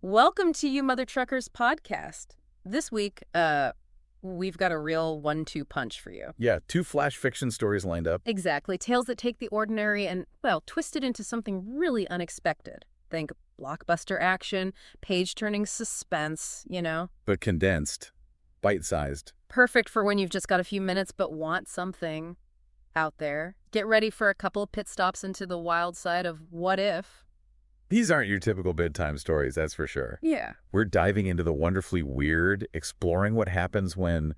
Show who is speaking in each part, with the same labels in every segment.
Speaker 1: Welcome to You Mother Truckers podcast. This week, we've got a real 1-2 punch for you.
Speaker 2: Yeah, two flash fiction stories lined up.
Speaker 1: Exactly. Tales that take the ordinary and, well, twist it into something really unexpected. Think blockbuster action, page-turning suspense,
Speaker 2: But condensed, bite-sized.
Speaker 1: Perfect for when you've just got a few minutes but want something out there. Get ready for a couple of pit stops into the wild side of what if.
Speaker 2: These aren't your typical bedtime stories, that's for sure.
Speaker 1: Yeah.
Speaker 2: We're diving into the wonderfully weird, exploring what happens when,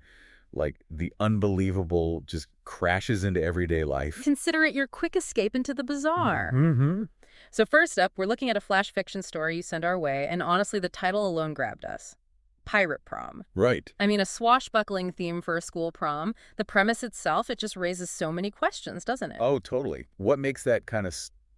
Speaker 2: the unbelievable just crashes into everyday life.
Speaker 1: Consider it your quick escape into the bizarre.
Speaker 2: Mm-hmm.
Speaker 1: So first up, we're looking at a flash fiction story you sent our way, and honestly, the title alone grabbed us. Pirate Prom.
Speaker 2: Right.
Speaker 1: I mean, a swashbuckling theme for a school prom. The premise itself, it just raises so many questions, doesn't it?
Speaker 2: Oh, totally. What makes that kind of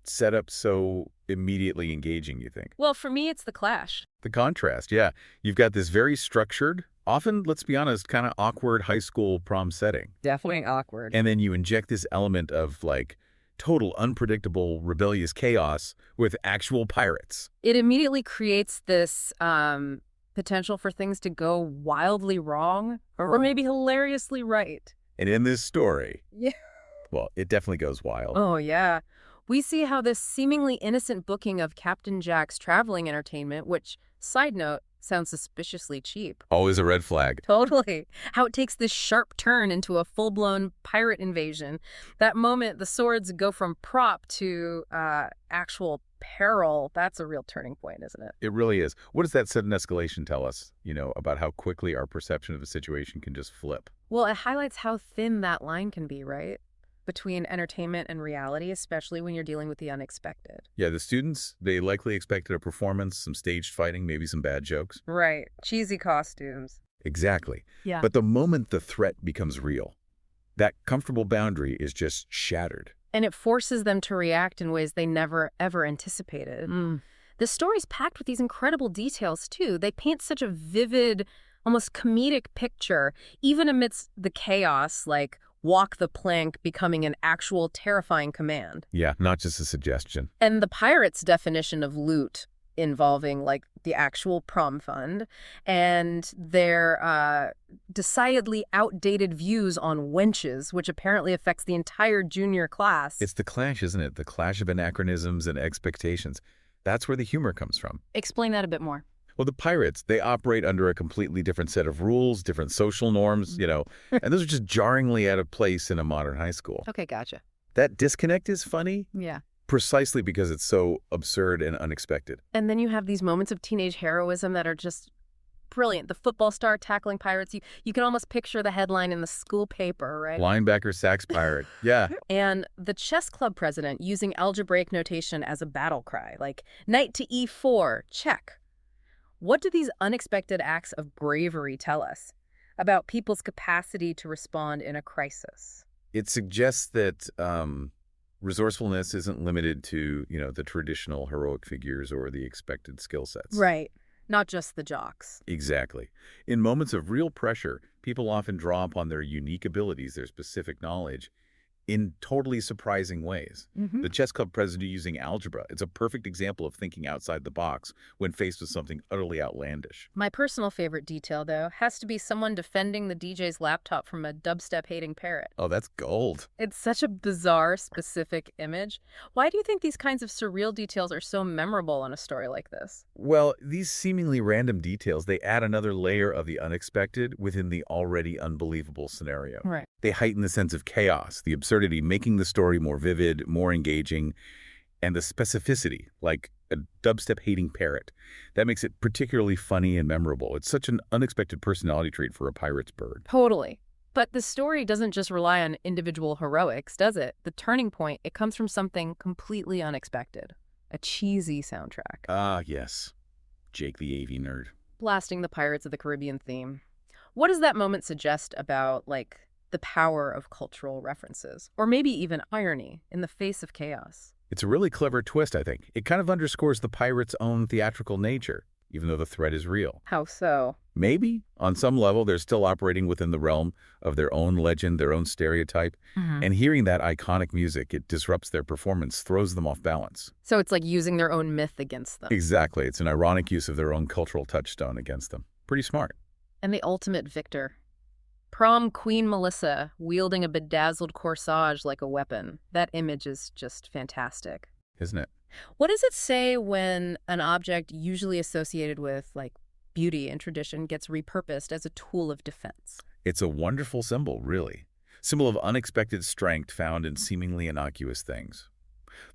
Speaker 2: setup so immediately engaging, you think?
Speaker 1: Well, for me, it's the clash.
Speaker 2: The contrast, yeah. You've got this very structured, often, let's be honest, kind of awkward high school prom setting.
Speaker 1: Definitely awkward.
Speaker 2: And then you inject this element of, total unpredictable, rebellious chaos with actual pirates.
Speaker 1: It immediately creates this potential for things to go wildly wrong or maybe hilariously right.
Speaker 2: And in this story,
Speaker 1: Yeah.
Speaker 2: well, it definitely goes wild.
Speaker 1: Oh, yeah. We see how this seemingly innocent booking of Captain Jack's traveling entertainment, which, side note, sounds suspiciously cheap.
Speaker 2: Always a red flag.
Speaker 1: Totally. How it takes this sharp turn into a full-blown pirate invasion. That moment, the swords go from prop to actual peril. That's a real turning point, isn't it?
Speaker 2: It really is. What does that sudden escalation tell us, about how quickly our perception of a situation can just flip?
Speaker 1: Well, it highlights how thin that line can be, right? Between entertainment and reality, especially when you're dealing with the unexpected.
Speaker 2: Yeah, the students, they likely expected a performance, some staged fighting, maybe some bad jokes.
Speaker 1: Right. Cheesy costumes.
Speaker 2: Exactly.
Speaker 1: Yeah.
Speaker 2: But the moment the threat becomes real, that comfortable boundary is just shattered.
Speaker 1: And it forces them to react in ways they never, ever anticipated. The story's packed with these incredible details, too. They paint such a vivid, almost comedic picture, even amidst the chaos, like walk the plank becoming an actual terrifying command.
Speaker 2: Yeah, not just a suggestion.
Speaker 1: And the pirates' definition of loot involving, the actual prom fund and their decidedly outdated views on wenches, which apparently affects the entire junior class.
Speaker 2: It's the clash, isn't it? The clash of anachronisms and expectations. That's where the humor comes from.
Speaker 1: Explain that a bit more.
Speaker 2: Well, the pirates, they operate under a completely different set of rules, different social norms, and those are just jarringly out of place in a modern high school.
Speaker 1: Okay, gotcha.
Speaker 2: That disconnect is funny
Speaker 1: Yeah.
Speaker 2: precisely because it's so absurd and unexpected.
Speaker 1: And then you have these moments of teenage heroism that are just brilliant. The football star tackling pirates. You can almost picture the headline in the school paper, right?
Speaker 2: Linebacker sacks pirate. Yeah.
Speaker 1: And the chess club president using algebraic notation as a battle cry, like knight to e4, check. What do these unexpected acts of bravery tell us about people's capacity to respond in a crisis?
Speaker 2: It suggests that resourcefulness isn't limited to, the traditional heroic figures or the expected skill sets.
Speaker 1: Right. Not just the jocks.
Speaker 2: Exactly. In moments of real pressure, people often draw upon their unique abilities, their specific knowledge, in totally surprising ways. The chess club president using algebra, it's a perfect example of thinking outside the box when faced with something utterly outlandish.
Speaker 1: My personal favorite detail, though, has to be someone defending the DJ's laptop from a dubstep-hating parrot.
Speaker 2: Oh, that's gold.
Speaker 1: It's such a bizarre, specific image. Why do you think these kinds of surreal details are so memorable in a story like this?
Speaker 2: Well, these seemingly random details, they add another layer of the unexpected within the already unbelievable scenario.
Speaker 1: Right.
Speaker 2: They heighten the sense of chaos, the absurdity, making the story more vivid, more engaging, and the specificity, like a dubstep-hating parrot. That makes it particularly funny and memorable. It's such an unexpected personality trait for a pirate's bird.
Speaker 1: Totally. But the story doesn't just rely on individual heroics, does it? The turning point, it comes from something completely unexpected. A cheesy soundtrack.
Speaker 2: Ah, yes. Jake the AV nerd.
Speaker 1: Blasting the Pirates of the Caribbean theme. What does that moment suggest about, the power of cultural references? Or maybe even irony in the face of chaos?
Speaker 2: It's a really clever twist, I think. It kind of underscores the pirate's own theatrical nature, even though the threat is real.
Speaker 1: How so?
Speaker 2: Maybe, on some level, they're still operating within the realm of their own legend, their own stereotype. And hearing that iconic music, it disrupts their performance, throws them off balance.
Speaker 1: So it's like using their own myth against them.
Speaker 2: Exactly. It's an ironic use of their own cultural touchstone against them. Pretty smart.
Speaker 1: And the ultimate victor. Prom Queen Melissa wielding a bedazzled corsage like a weapon. That image is just fantastic.
Speaker 2: Isn't it?
Speaker 1: What does it say when an object usually associated with, like, beauty and tradition gets repurposed as a tool of defense?
Speaker 2: It's a wonderful symbol, really. Symbol of unexpected strength found in seemingly innocuous things.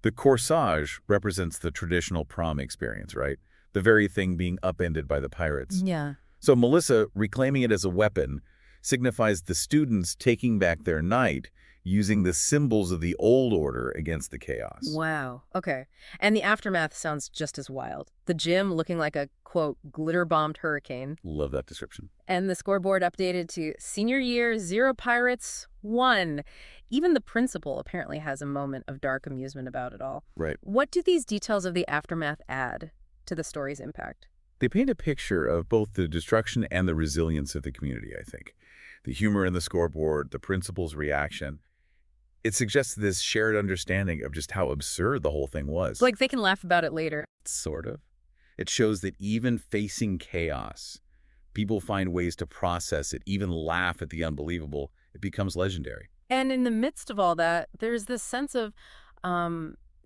Speaker 2: The corsage represents the traditional prom experience, right? The very thing being upended by the pirates.
Speaker 1: Yeah.
Speaker 2: So Melissa, reclaiming it as a weapon, signifies the students taking back their night using the symbols of the old order against the chaos.
Speaker 1: Wow. Okay. And the aftermath sounds just as wild. The gym looking like a, quote, glitter-bombed hurricane.
Speaker 2: Love that description.
Speaker 1: And the scoreboard updated to senior year, 0 pirates, 1. Even the principal apparently has a moment of dark amusement about it all.
Speaker 2: Right.
Speaker 1: What do these details of the aftermath add to the story's impact?
Speaker 2: They paint a picture of both the destruction and the resilience of the community, I think. The humor in the scoreboard, the principal's reaction. It suggests this shared understanding of just how absurd the whole thing was.
Speaker 1: Like they can laugh about it later.
Speaker 2: Sort of. It shows that even facing chaos, people find ways to process it, even laugh at the unbelievable. It becomes legendary.
Speaker 1: And in the midst of all that, there's this sense of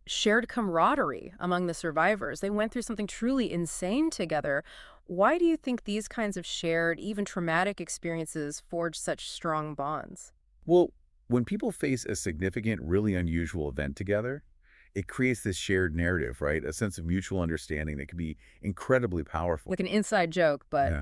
Speaker 1: shared camaraderie among the survivors. They went through something truly insane together. Why do you think these kinds of shared, even traumatic experiences forge such strong bonds?
Speaker 2: Well, when people face a significant, really unusual event together, it creates this shared narrative, right? A sense of mutual understanding that can be incredibly powerful.
Speaker 1: Like an inside joke, but
Speaker 2: Yeah.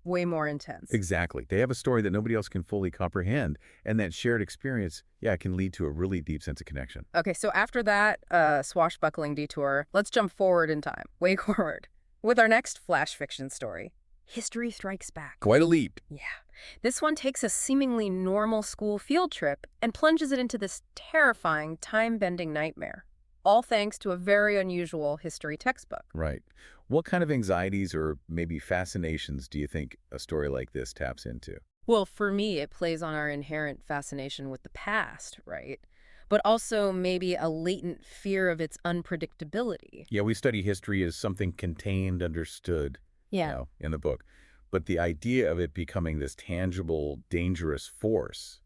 Speaker 1: way more intense.
Speaker 2: Exactly. They have a story that nobody else can fully comprehend, and that shared experience, can lead to a really deep sense of connection.
Speaker 1: Okay, so after that swashbuckling detour, let's jump forward in time, way forward, with our next flash fiction story. History Strikes Back.
Speaker 2: Quite a leap.
Speaker 1: Yeah. This one takes a seemingly normal school field trip and plunges it into this terrifying, time-bending nightmare. All thanks to a very unusual history textbook.
Speaker 2: Right. What kind of anxieties or maybe fascinations do you think a story like this taps into?
Speaker 1: Well, for me, it plays on our inherent fascination with the past, right? But also maybe a latent fear of its unpredictability.
Speaker 2: Yeah, we study history as something contained, understood, in the book. But the idea of it becoming this tangible, dangerous force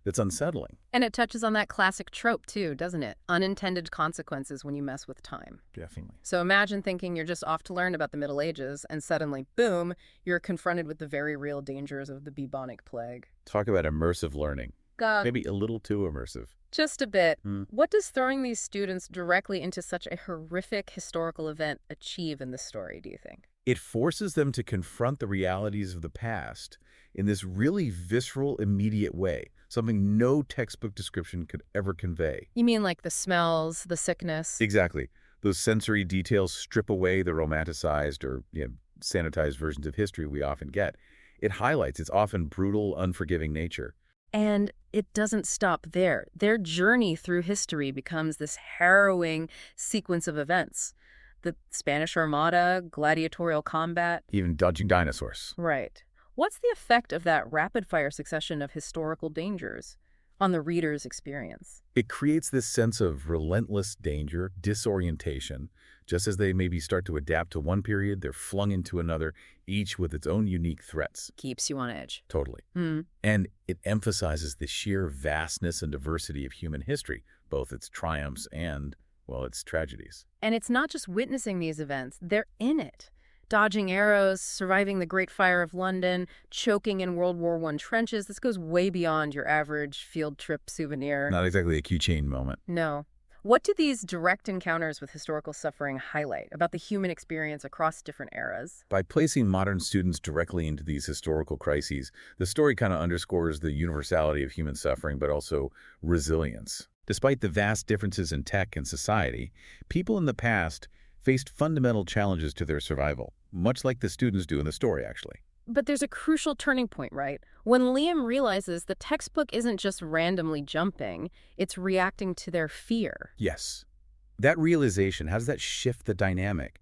Speaker 2: that's unsettling.
Speaker 1: And it touches on that classic trope, too, doesn't it? Unintended consequences when you mess with time.
Speaker 2: Definitely.
Speaker 1: So imagine thinking you're just off to learn about the Middle Ages, and suddenly, boom, you're confronted with the very real dangers of the bubonic plague.
Speaker 2: Talk about immersive learning. Maybe a little too immersive.
Speaker 1: Just a bit. What does throwing these students directly into such a horrific historical event achieve in this story, do you think?
Speaker 2: It forces them to confront the realities of the past in this really visceral, immediate way, something no textbook description could ever convey.
Speaker 1: You mean like the smells, the sickness?
Speaker 2: Exactly. Those sensory details strip away the romanticized or sanitized versions of history we often get. It highlights its often brutal, unforgiving nature.
Speaker 1: And it doesn't stop there. Their journey through history becomes this harrowing sequence of events. The Spanish Armada, gladiatorial combat.
Speaker 2: Even dodging dinosaurs.
Speaker 1: Right. What's the effect of that rapid-fire succession of historical dangers on the reader's experience?
Speaker 2: It creates this sense of relentless danger, disorientation. Just as they maybe start to adapt to one period, they're flung into another, each with its own unique threats.
Speaker 1: Keeps you on edge.
Speaker 2: Totally. And it emphasizes the sheer vastness and diversity of human history, both its triumphs and, its tragedies.
Speaker 1: And it's not just witnessing these events, they're in it. Dodging arrows, surviving the Great Fire of London, choking in World War I trenches. This goes way beyond your average field trip souvenir.
Speaker 2: Not exactly a keychain moment.
Speaker 1: No. What do these direct encounters with historical suffering highlight about the human experience across different eras?
Speaker 2: By placing modern students directly into these historical crises, the story kind of underscores the universality of human suffering, but also resilience. Despite the vast differences in tech and society, people in the past faced fundamental challenges to their survival, much like the students do in the story, actually.
Speaker 1: But there's a crucial turning point, right? When Liam realizes the textbook isn't just randomly jumping, it's reacting to their fear.
Speaker 2: Yes. That realization, how does that shift the dynamic?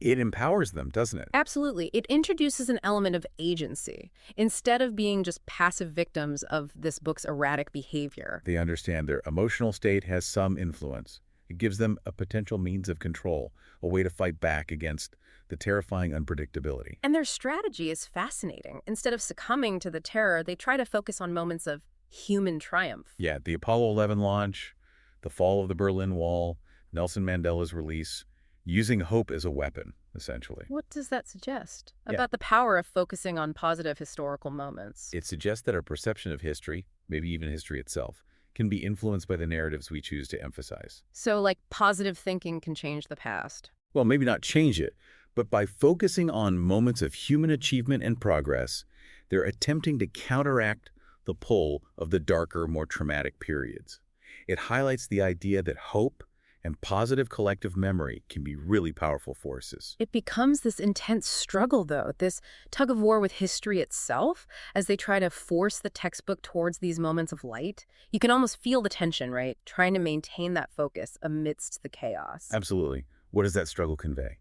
Speaker 2: It empowers them, doesn't it?
Speaker 1: Absolutely. It introduces an element of agency, instead of being just passive victims of this book's erratic behavior.
Speaker 2: They understand their emotional state has some influence. It gives them a potential means of control, a way to fight back against the terrifying unpredictability.
Speaker 1: And their strategy is fascinating. Instead of succumbing to the terror, they try to focus on moments of human triumph.
Speaker 2: Yeah, the Apollo 11 launch, the fall of the Berlin Wall, Nelson Mandela's release, using hope as a weapon, essentially.
Speaker 1: What does that suggest
Speaker 2: Yeah.
Speaker 1: about the power of focusing on positive historical moments?
Speaker 2: It suggests that our perception of history, maybe even history itself, can be influenced by the narratives we choose to emphasize.
Speaker 1: So, like, positive thinking can change the past.
Speaker 2: Well, maybe not change it, but by focusing on moments of human achievement and progress, they're attempting to counteract the pull of the darker, more traumatic periods. It highlights the idea that hope and positive collective memory can be really powerful forces.
Speaker 1: It becomes this intense struggle, though, this tug of war with history itself, as they try to force the textbook towards these moments of light. You can almost feel the tension, right? Trying to maintain that focus amidst the chaos.
Speaker 2: Absolutely. What does that struggle convey?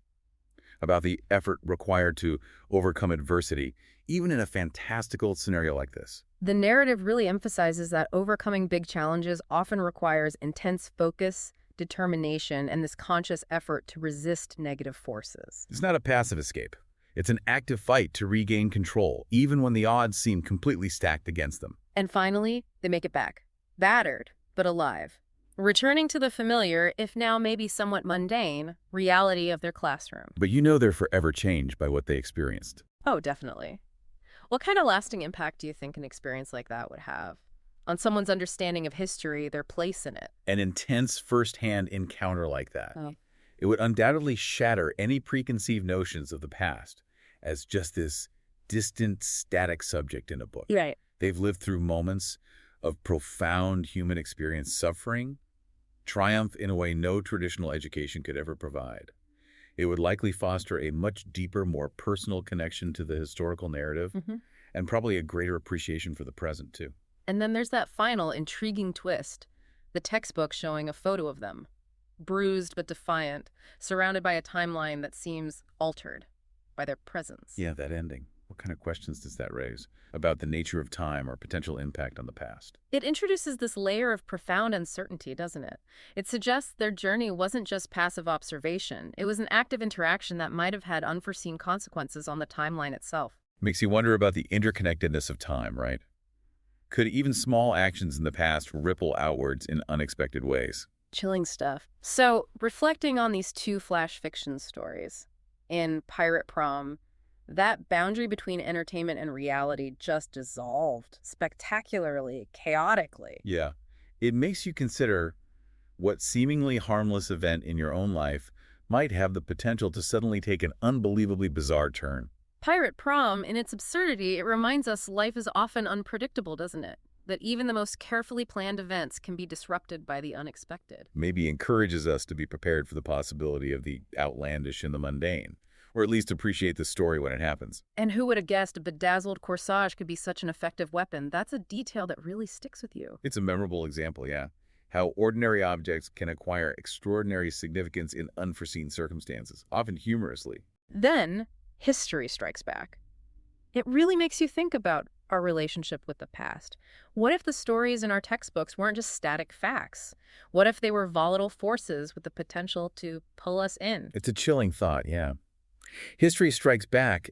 Speaker 2: About the effort required to overcome adversity, even in a fantastical scenario like this.
Speaker 1: The narrative really emphasizes that overcoming big challenges often requires intense focus, determination, and this conscious effort to resist negative forces.
Speaker 2: It's not a passive escape. It's an active fight to regain control, even when the odds seem completely stacked against them.
Speaker 1: And finally, they make it back. Battered, but alive. Returning to the familiar, if now maybe somewhat mundane, reality of their classroom.
Speaker 2: But you know they're forever changed by what they experienced.
Speaker 1: Oh, definitely. What kind of lasting impact do you think an experience like that would have on someone's understanding of history, their place in it?
Speaker 2: An intense first-hand encounter like that.
Speaker 1: Oh.
Speaker 2: It would undoubtedly shatter any preconceived notions of the past as just this distant, static subject in a book.
Speaker 1: Right.
Speaker 2: They've lived through moments of profound human experience, suffering, triumph in a way no traditional education could ever provide. It would likely foster a much deeper, more personal connection to the historical narrative, and probably a greater appreciation for the present, too.
Speaker 1: And then there's that final intriguing twist, the textbook showing a photo of them, bruised but defiant, surrounded by a timeline that seems altered by their presence.
Speaker 2: Yeah, that ending. What kind of questions does that raise about the nature of time or potential impact on the past?
Speaker 1: It introduces this layer of profound uncertainty, doesn't it? It suggests their journey wasn't just passive observation. It was an active interaction that might have had unforeseen consequences on the timeline itself.
Speaker 2: Makes you wonder about the interconnectedness of time, right? Could even small actions in the past ripple outwards in unexpected ways?
Speaker 1: Chilling stuff. So, reflecting on these two flash fiction stories, in Pirate Prom, that boundary between entertainment and reality just dissolved spectacularly, chaotically.
Speaker 2: Yeah. It makes you consider what seemingly harmless event in your own life might have the potential to suddenly take an unbelievably bizarre turn.
Speaker 1: Pirate Prom, in its absurdity, it reminds us life is often unpredictable, doesn't it? That even the most carefully planned events can be disrupted by the unexpected.
Speaker 2: Maybe encourages us to be prepared for the possibility of the outlandish and the mundane, or at least appreciate the story when it happens.
Speaker 1: And who would have guessed a bedazzled corsage could be such an effective weapon? That's a detail that really sticks with you.
Speaker 2: It's a memorable example, yeah. How ordinary objects can acquire extraordinary significance in unforeseen circumstances, often humorously.
Speaker 1: Then, history strikes back. It really makes you think about our relationship with the past. What if the stories in our textbooks weren't just static facts? What if they were volatile forces with the potential to pull us in?
Speaker 2: It's a chilling thought, yeah. History Strikes Back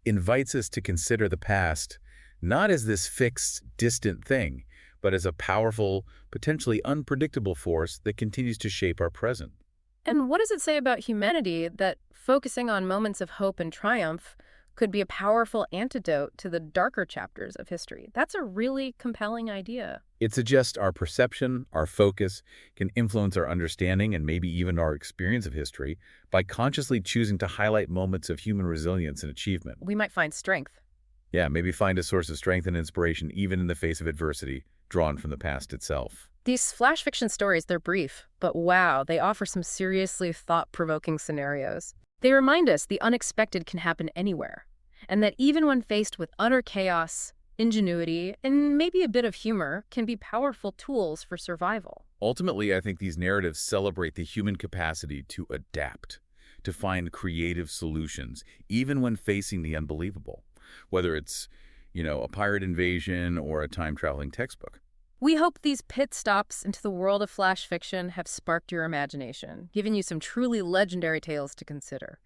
Speaker 2: invites us to consider the past not as this fixed, distant thing, but as a powerful, potentially unpredictable force that continues to shape our present.
Speaker 1: And what does it say about humanity that focusing on moments of hope and triumph could be a powerful antidote to the darker chapters of history? That's a really compelling idea.
Speaker 2: It suggests our perception, our focus, can influence our understanding and maybe even our experience of history by consciously choosing to highlight moments of human resilience and achievement.
Speaker 1: We might find strength.
Speaker 2: Yeah, maybe find a source of strength and inspiration even in the face of adversity, drawn from the past itself.
Speaker 1: These flash fiction stories, they're brief, but wow, they offer some seriously thought-provoking scenarios. They remind us the unexpected can happen anywhere, and that even when faced with utter chaos, ingenuity, and maybe a bit of humor can be powerful tools for survival.
Speaker 2: Ultimately, I think these narratives celebrate the human capacity to adapt, to find creative solutions, even when facing the unbelievable, whether it's, a pirate invasion or a time-traveling textbook.
Speaker 1: We hope these pit stops into the world of flash fiction have sparked your imagination, giving you some truly legendary tales to consider.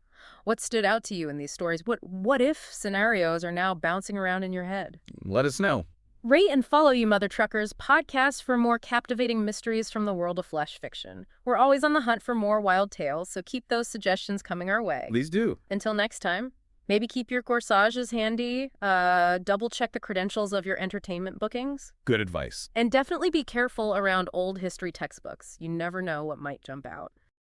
Speaker 1: What stood out to you in these stories? What if scenarios are now bouncing around in your head?
Speaker 2: Let us know.
Speaker 1: Rate and follow You Mother Truckers podcast for more captivating mysteries from the world of flash fiction. We're always on the hunt for more wild tales, so keep those suggestions coming our way.
Speaker 2: Please do.
Speaker 1: Until next time, maybe keep your corsages handy, double-check the credentials of your entertainment bookings.
Speaker 2: Good advice.
Speaker 1: And definitely be careful around old history textbooks. You never know what might jump out.